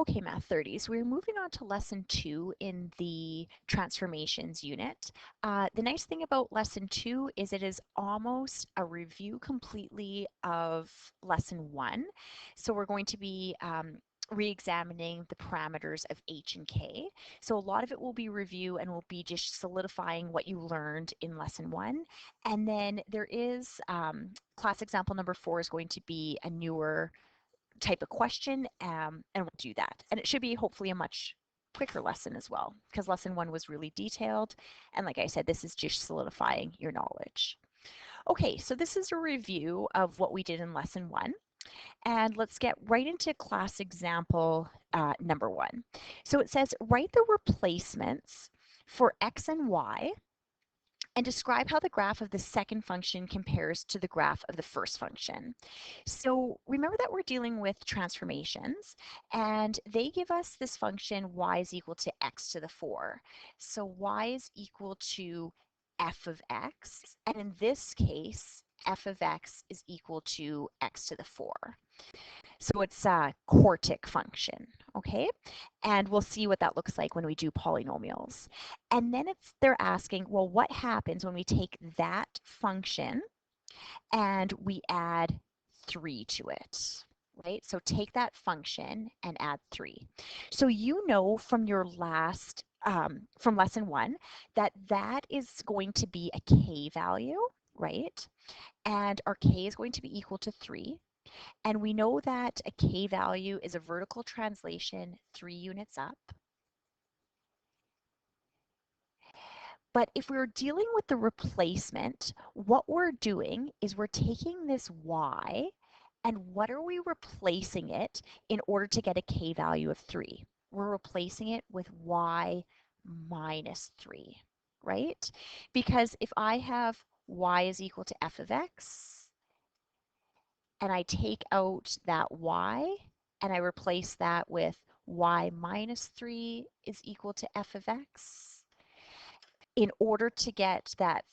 Okay, Math 30s, we're moving on to Lesson 2 in the Transformations unit. The nice thing about Lesson 2 is it is almost a review completely of Lesson 1. So we're going to be re-examining the parameters of H and K. So a lot of it will be review and will be just solidifying what you learned in Lesson 1. And then there is class example number 4 is going to be a newer type of question, and we'll do that. And it should be hopefully a much quicker lesson as well, because lesson 1 was really detailed. And like I said, this is just solidifying your knowledge. Okay, so this is a review of what we did in lesson 1. And let's get right into class example number 1. So it says, write the replacements for x and y and describe how the graph of the second function compares to the graph of the first function. So remember that we're dealing with transformations, and they give us this function y is equal to x to the 4. So y is equal to f of x, and in this case, f of x is equal to x to the 4. So it's a quartic function, okay? And we'll see what that looks like when we do polynomials. And then they're asking, well, what happens when we take that function and we add 3 to it, right? So take that function and add 3. So you know from your last, from lesson 1, that that is going to be a k value, right? And our k is going to be equal to 3. And we know that a k value is a vertical translation 3 units up. But if we're dealing with the replacement, what we're doing is we're taking this y and what are we replacing it in order to get a k value of 3? We're replacing it with y minus 3, right? Because if I have y is equal to f of x, and I take out that y and I replace that with y minus 3 is equal to f of x. In order to get that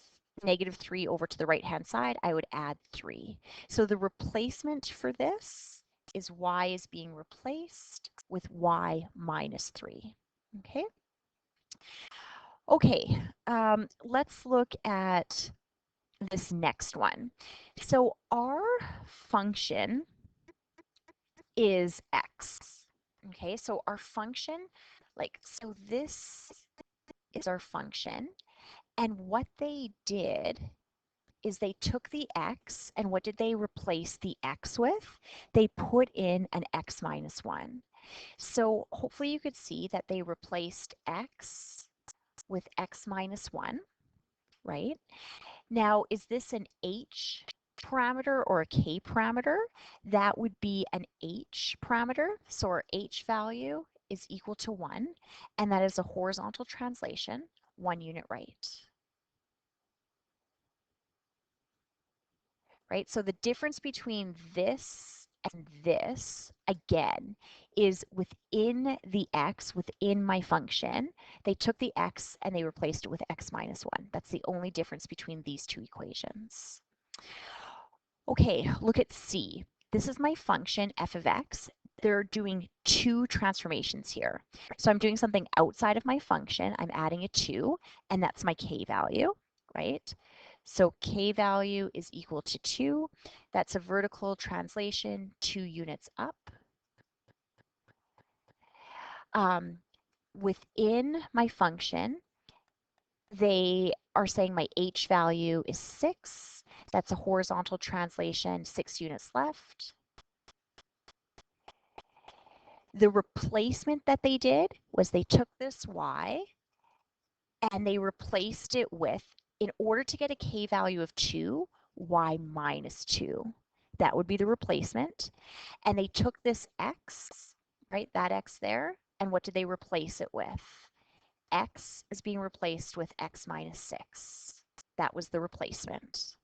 negative 3 over to the right-hand side, I would add 3. So the replacement for this is y is being replaced with y minus 3. Okay? Okay, let's look at this next one. So our function is x. Okay, so our function, so this is our function. And what they did is they took the x, and what did they replace the x with? They put in an x minus 1. So hopefully you could see that they replaced x with x minus 1, right? Now, is this an h parameter or a k parameter? That would be an h parameter. So our h value is equal to 1, and that is a horizontal translation, 1 unit right. Right? So the difference between this and this, again, is within the x, within my function, they took the x and they replaced it with x minus 1. That's the only difference between these two equations. Okay, look at C. This is my function f of x. They're doing two transformations here. So I'm doing something outside of my function. I'm adding a 2, and that's my k value, right? So k value is equal to 2. That's a vertical translation, 2 units up. Within my function, they are saying my h value is 6. That's a horizontal translation, 6 units left. The replacement that they did was they took this y and they replaced it with, in order to get a k value of 2, y minus 2. That would be the replacement. And they took this x, right, that x there, and what did they replace it with? X is being replaced with x minus 6. That was the replacement.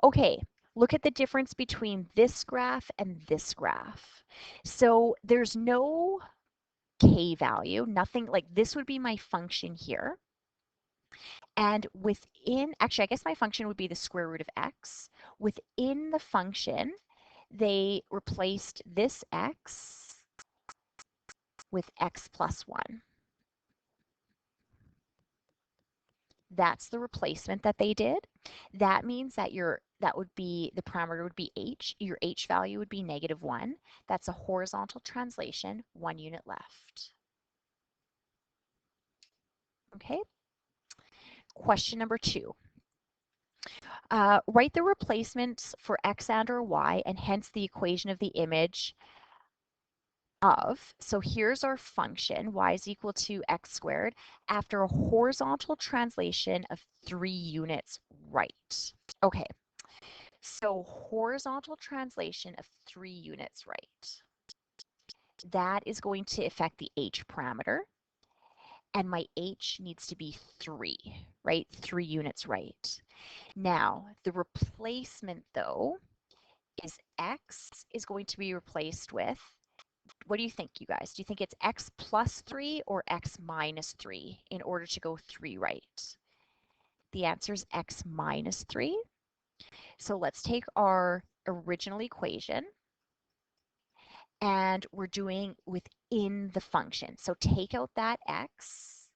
Okay, look at the difference between this graph and this graph. So there's no k value, nothing, like this would be my function here. And within, actually, I guess my function would be the square root of x. Within the function, they replaced this x with x plus 1. That's the replacement that they did. That means that that would be, the parameter would be h. Your h value would be -1. That's a horizontal translation, 1 unit left. Okay. Question number 2. Write the replacements for x and or y, and hence the equation of the image of, so here's our function, y is equal to x squared, after a horizontal translation of 3 units right. Okay, so horizontal translation of 3 units right. That is going to affect the h parameter, and my h needs to be 3, right? 3 units right. Now, the replacement though is x is going to be replaced with, what do you think, you guys? Do you think it's x plus 3 or x minus 3 in order to go 3 right? The answer is x minus 3. So let's take our original equation, and we're doing within the function. So take out that x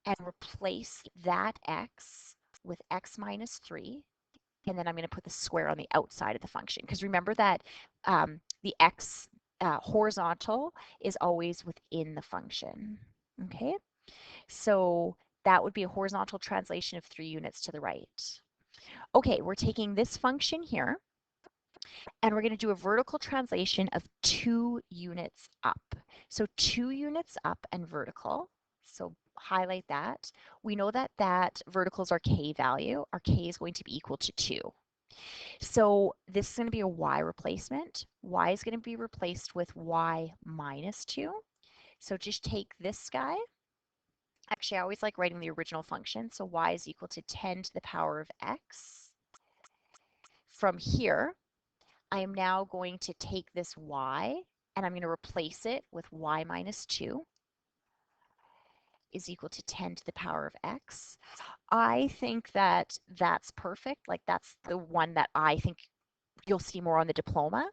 and replace that x with x minus 3. And then I'm going to put the square on the outside of the function. Because remember that the x horizontal is always within the function. Okay, so that would be a horizontal translation of 3 units to the right. Okay, we're taking this function here, and we're going to do a vertical translation of 2 units up. So 2 units up and vertical. So highlight that. We know that vertical is our k value. Our k is going to be equal to 2. So this is going to be a y replacement. Y is going to be replaced with y minus 2. So just take this guy. Actually, I always like writing the original function. So y is equal to 10 to the power of x. From here, I am now going to take this y and I'm going to replace it with y minus 2 is equal to 10 to the power of x. I think that that's perfect. Like, that's the one that I think you'll see more on the diploma.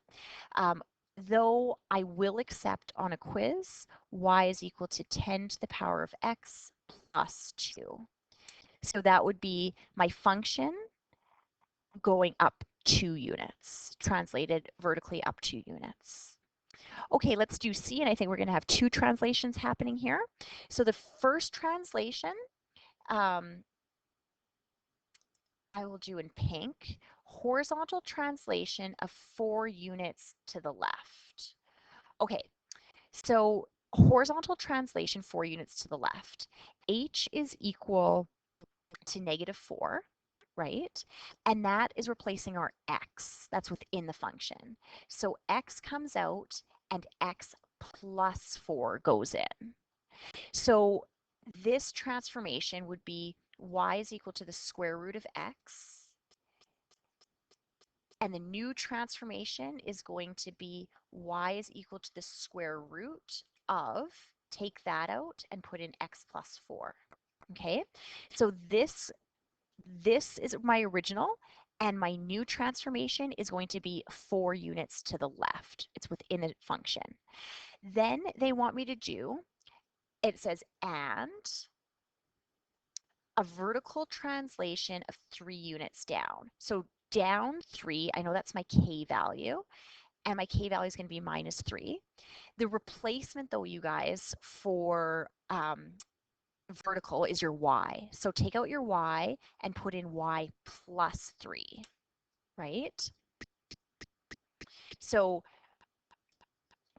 Um, though I will accept on a quiz, y is equal to 10 to the power of x plus 2. So that would be my function going up 2 units, translated vertically up 2 units. Okay, let's do C, and I think we're going to have 2 translations happening here. So the first translation, um, I will do in pink, horizontal translation of 4 units to the left. Okay, so horizontal translation 4 units to the left. H is equal to -4, right? And that is replacing our x. That's within the function. So x comes out and x plus 4 goes in. So this transformation would be y is equal to the square root of x. And the new transformation is going to be y is equal to the square root of, take that out and put in x plus 4. Okay, so this is my original, and my new transformation is going to be 4 units to the left. It's within the function. Then they want me to do, it says, and a vertical translation of 3 units down. So down 3, I know that's my k value, and my k value is going to be -3. The replacement, though, you guys, for vertical is your y. So take out your y and put in y plus 3, right? So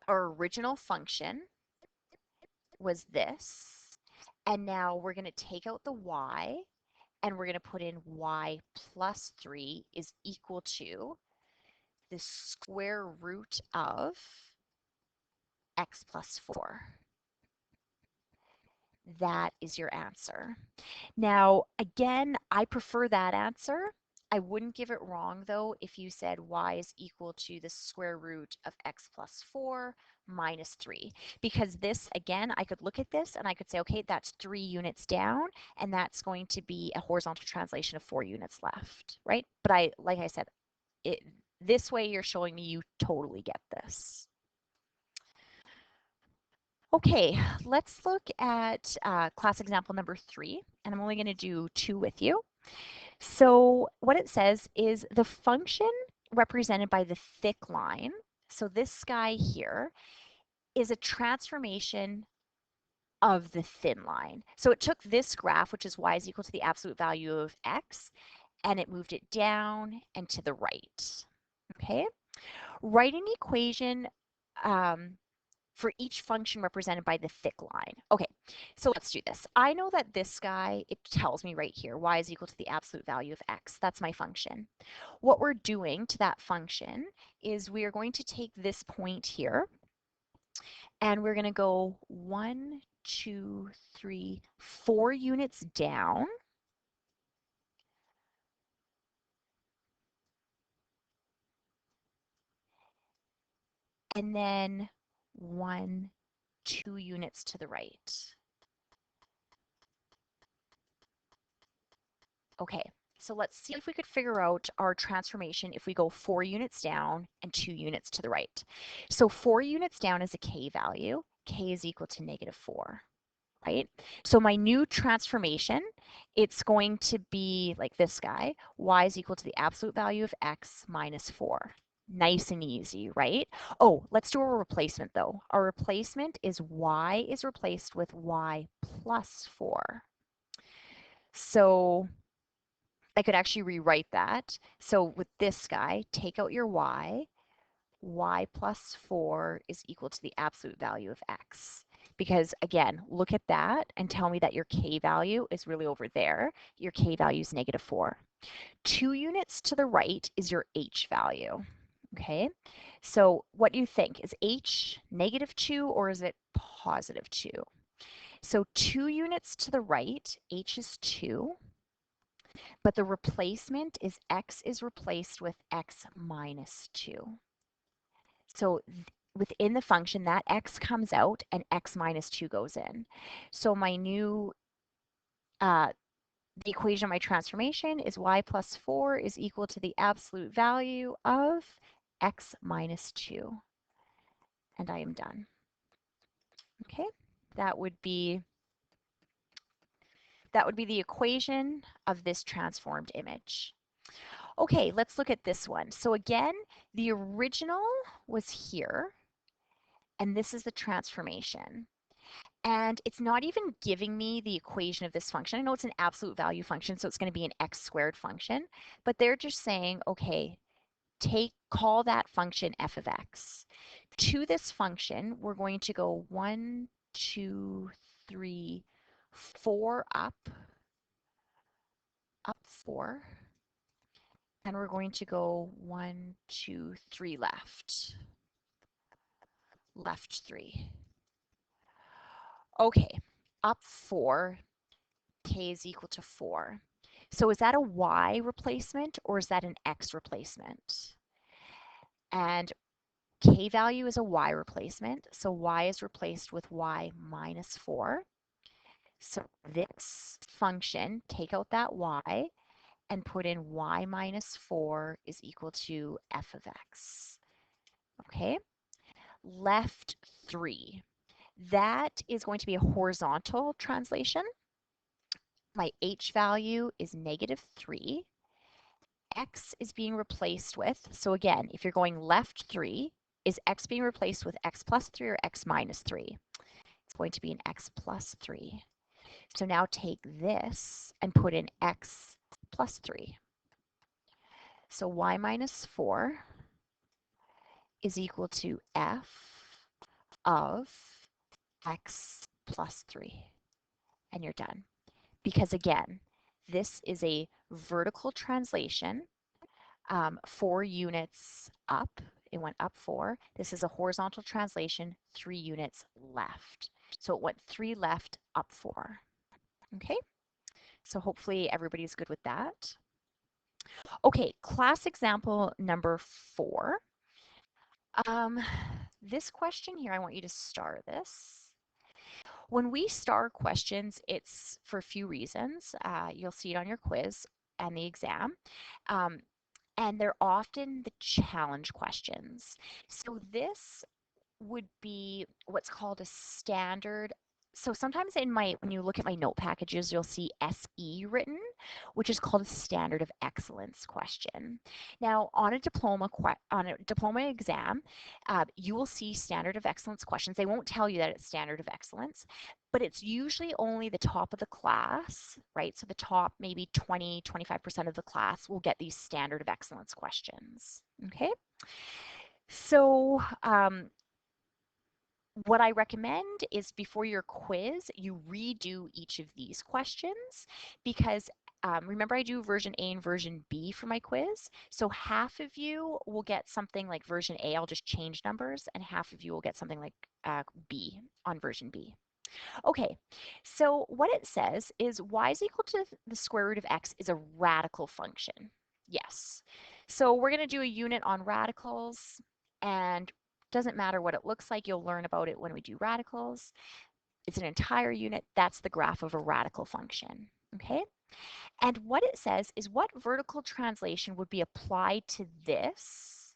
our original function was this, and now we're going to take out the y, and we're going to put in y plus 3 is equal to the square root of x plus 4. That is your answer. Now, again, I prefer that answer. I wouldn't give it wrong, though, if you said y is equal to the square root of x plus 4 minus 3. Because this, again, I could look at this and I could say, okay, that's 3 units down, and that's going to be a horizontal translation of 4 units left, right? But like I said, this way you're showing me you totally get this. Okay, let's look at class example number 3, and I'm only going to do 2 with you. So what it says is the function represented by the thick line, so this guy here, is a transformation of the thin line. So it took this graph, which is y is equal to the absolute value of x, and it moved it down and to the right. Okay? Write an equation um, for each function represented by the thick line. Okay, so let's do this. I know that this guy, it tells me right here, y is equal to the absolute value of x. That's my function. What we're doing to that function is we are going to take this point here, and we're going to go 1, 2, 3, 4 units down, and then 1, 2 units to the right. Okay, so let's see if we could figure out our transformation if we go 4 units down and 2 units to the right. So 4 units down is a k value. K is equal to -4, right? So my new transformation, it's going to be like this guy. Y is equal to the absolute value of x minus 4. Nice and easy, right? Oh, let's do a replacement though. Our replacement is y is replaced with y plus 4. So I could actually rewrite that. So with this guy, take out your y plus 4 is equal to the absolute value of x. Because again, look at that and tell me that your k value is really over there. Your k value is -4. 2 units to the right is your h value. Okay, so what do you think? Is h -2 or is it +2? So 2 units to the right, h is 2. But the replacement is x is replaced with x minus 2. So within the function, that x comes out and x minus 2 goes in. So my new, the equation of my transformation is y plus 4 is equal to the absolute value of x minus 2. And I am done. Okay, that would be the equation of this transformed image. Okay, let's look at this one. So again, the original was here, and this is the transformation. And it's not even giving me the equation of this function. I know it's an absolute value function, so it's going to be an x squared function, but they're just saying, okay, call that function f of x. To this function, we're going to go 1, 2, 3, 4 up 4, and we're going to go 1, 2, 3 left 3. Okay, up 4, k is equal to 4. So is that a y replacement or is that an x replacement? And k value is a y replacement, so y is replaced with y minus 4. So this function, take out that y and put in y minus 4 is equal to f of x. Okay, left 3. That is going to be a horizontal translation. My h value is -3. X is being replaced with, so again, if you're going left 3, is x being replaced with x plus 3 or x minus 3? It's going to be an x plus 3. So now take this and put in x plus 3. So y minus 4 is equal to f of x plus 3. And you're done. Because again, this is a vertical translation, 4 units up. It went up 4. This is a horizontal translation, 3 units left. So it went 3 left, up 4. Okay, so hopefully everybody's good with that. Okay, class example number 4. Um, this question here, I want you to star this. When we star questions, it's for a few reasons. You'll see it on your quiz and the exam. And they're often the challenge questions. So this would be what's called a standard. So sometimes when you look at my note packages, you'll see SE written, which is called a standard of excellence question. Now, on a diploma exam, you will see standard of excellence questions. They won't tell you that it's standard of excellence, but it's usually only the top of the class, right? So the top maybe 20, 25% of the class will get these standard of excellence questions. Okay. So what I recommend is before your quiz, you redo each of these questions because remember I do version A and version B for my quiz. So half of you will get something like version A, I'll just change numbers, and half of you will get something like B on version B. Okay, so what it says is y is equal to the square root of x is a radical function. Yes. So we're going to do a unit on radicals, and doesn't matter what it looks like, you'll learn about it when we do radicals. It's an entire unit. That's the graph of a radical function. Okay? And what it says is what vertical translation would be applied to this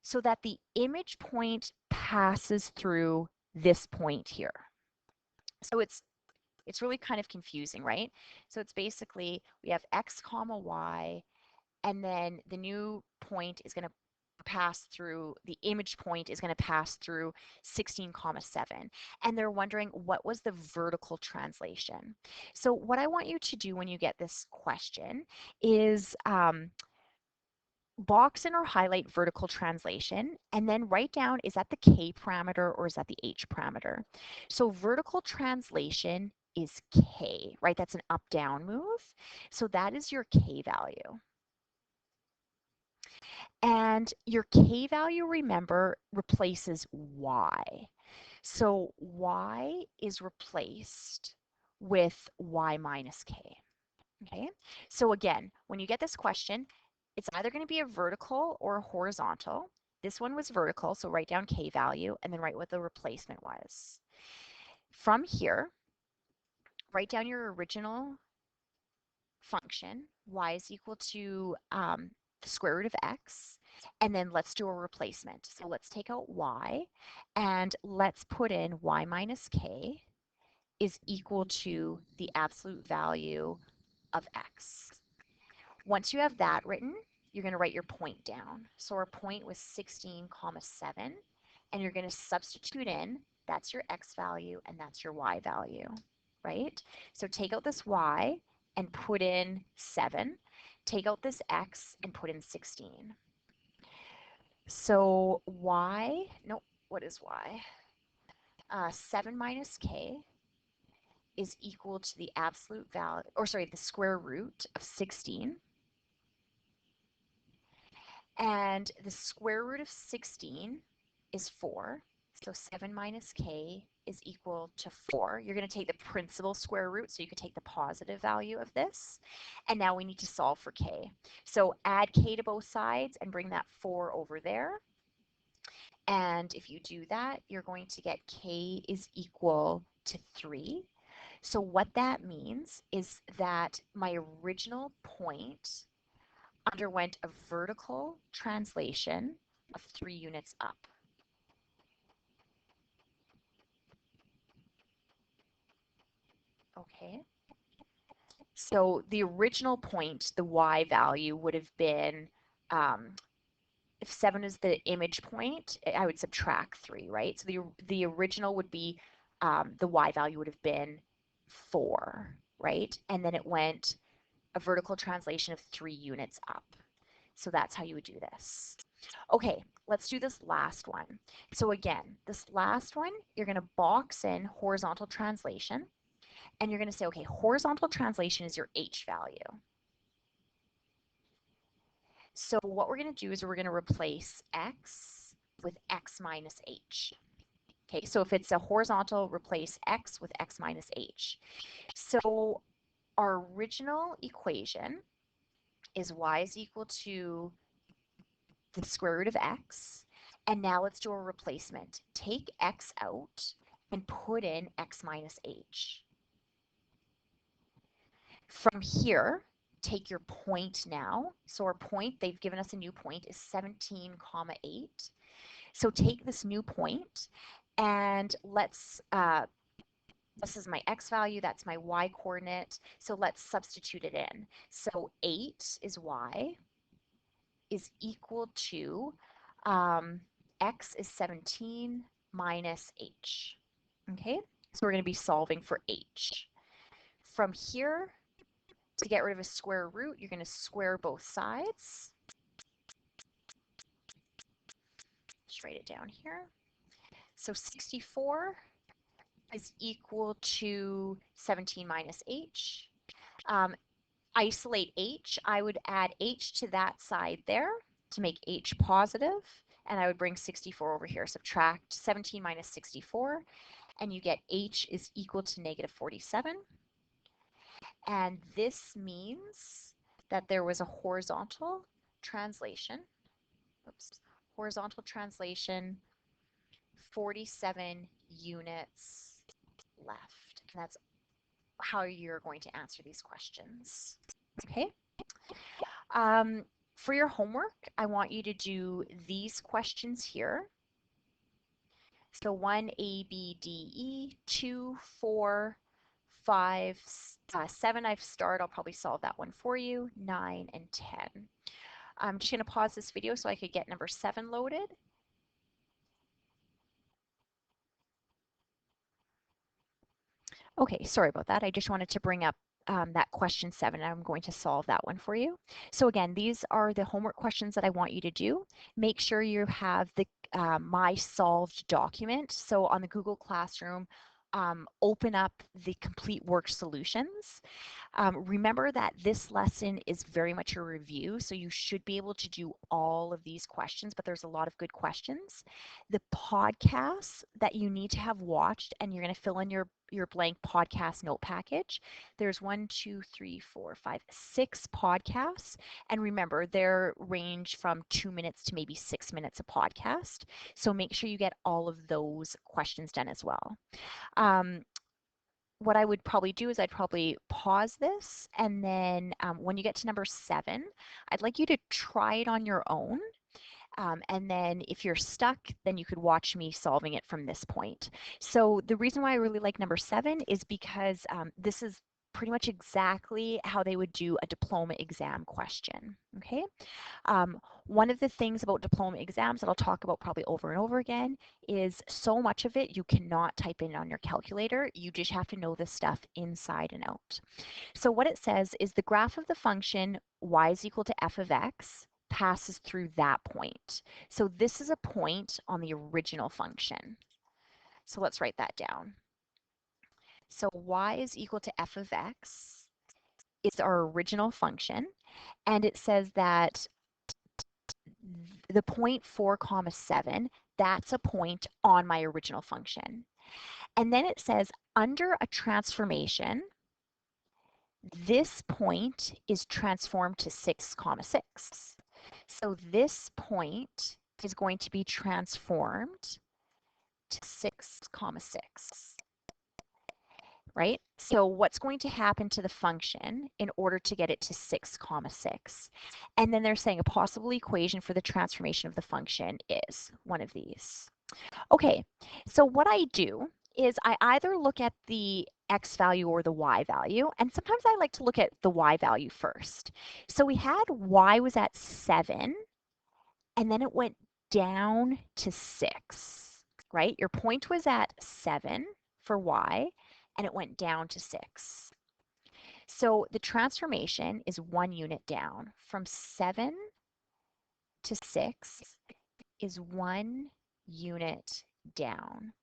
so that the image point passes through this point here. So it's really kind of confusing, right? So it's basically we have x comma y, and then the new point is going to pass through, the image point is going to pass through 16 comma 7. And they're wondering what was the vertical translation. So what I want you to do when you get this question is box in or highlight vertical translation, and then write down, is that the K parameter or is that the H parameter? So vertical translation is K, right? That's an up-down move. So that is your K value. And your K value, remember, replaces Y. So Y is replaced with Y minus K. Okay, so again, when you get this question, it's either going to be a vertical or a horizontal. This one was vertical, so write down K value and then write what the replacement was. From here, write down your original function, y is equal to the square root of x, and then let's do a replacement. So let's take out y, and let's put in y minus k is equal to the absolute value of x. Once you have that written, you're going to write your point down. So our point was 16 comma 7, and you're going to substitute in, that's your x value and that's your y value, right? So take out this y and put in 7. Take out this x and put in 16. So y, nope, what is y? 7 minus k is equal to the absolute value, or sorry, the square root of 16. And the square root of 16 is 4. So 7 minus k is equal to 4. You're going to take the principal square root, so you could take the positive value of this. And now we need to solve for k. So add k to both sides and bring that 4 over there. And if you do that, you're going to get k is equal to 3. So what that means is that my original point underwent a vertical translation of 3 units up. Okay, so the original point, the y value, would have been, if 7 is the image point, I would subtract 3, right? So the original would be, the y value would have been 4, right? And then it went a vertical translation of 3 units up. So that's how you would do this. Okay, let's do this last one. So again, this last one, you're going to box in horizontal translation, and you're going to say, okay, horizontal translation is your H value. So what we're going to do is we're going to replace X with X minus H. Okay, so if it's a horizontal, replace X with X minus H. So our original equation is y is equal to the square root of x. And now let's do a replacement. Take x out and put in x minus h. From here, take your point now. So our point, they've given us a new point, is 17 comma 8. So take this new point and this is my x value, that's my y coordinate. So let's substitute it in. So 8 is y is equal to x is 17 minus h. Okay, so we're going to be solving for h. From here, to get rid of a square root, you're going to square both sides. Just write it down here. So 64 is equal to 17 minus h. Um, Isolate h. I would add h to that side there to make h positive, and I would bring 64 over here. Subtract 17 minus 64, and you get h is equal to negative 47. And this means that there was a horizontal translation, oops, horizontal translation, 47 units left. And that's how you're going to answer these questions. Okay. Um, for your homework, I want you to do these questions here. So 1, A, B, D, E, 2, 4, 5, 7 I've starred. I'll probably solve that one for you. 9 and 10. I'm just going to pause this video so I could get number 7 loaded. Okay, sorry about that. I just wanted to bring up that question 7. I'm going to solve that one for you. So again, these are the homework questions that I want you to do. Make sure you have the My Solved document. So on the Google Classroom, open up the complete work solutions. Remember that this lesson is very much a review, so you should be able to do all of these questions, but there's a lot of good questions. The podcasts that you need to have watched, and you're going to fill in your blank podcast note package. There's 1, 2, 3, 4, 5, 6 podcasts. And remember, they're range from 2 minutes to maybe 6 minutes a podcast. So make sure you get all of those questions done as well. What I would probably do is I'd probably pause this, and then when you get to number 7, I'd like you to try it on your own. And then if you're stuck, then you could watch me solving it from this point. So the reason why I really like number 7 is because this is pretty much exactly how they would do a diploma exam question. Okay. One of the things about diploma exams that I'll talk about probably over and over again is so much of it you cannot type in on your calculator. You just have to know this stuff inside and out. So what it says is the graph of the function y is equal to f of x passes through that point. So this is a point on the original function. So let's write that down. So y is equal to f of x is our original function, and it says that the point 4 comma 7, that's a point on my original function. And then it says under a transformation, this point is transformed to 6 comma 6. So this point is going to be transformed to 6 comma 6. Right? So what's going to happen to the function in order to get it to 6 comma 6? And then they're saying a possible equation for the transformation of the function is one of these. Okay, so what I do is I either look at the x value or the y value, and sometimes I like to look at the y value first. So we had y was at 7, and then it went down to 6, right? Your point was at 7 for y, and it went down to 6. So the transformation is 1 unit down. From 7 to 6 is 1 unit down.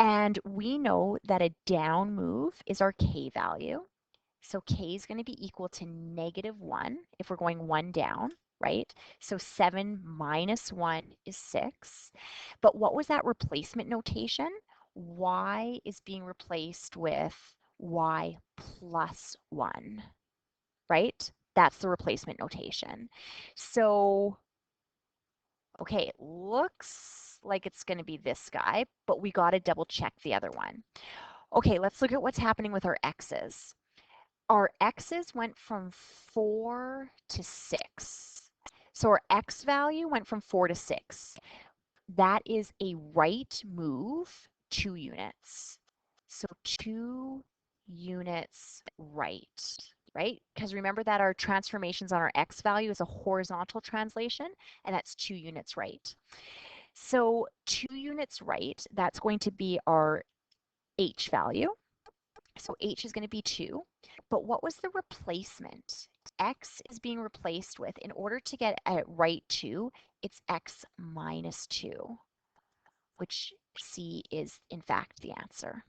And we know that a down move is our k value. So k is going to be equal to -1 if we're going 1 down, right? So 7 minus 1 is 6. But what was that replacement notation? Y is being replaced with y plus 1, right? That's the replacement notation. So, okay, it looks like it's going to be this guy, but we got to double check the other one. Okay, let's look at what's happening with our x's. Our x's went from 4 to 6. So our x value went from 4 to 6. that is a right move 2 units. So 2 units right? Because remember that our transformations on our x value is a horizontal translation, and that's 2 units right. So 2 units right, that's going to be our h value. So h is going to be 2. But what was the replacement? X is being replaced with, in order to get a right 2, it's x minus 2, which C is in fact the answer.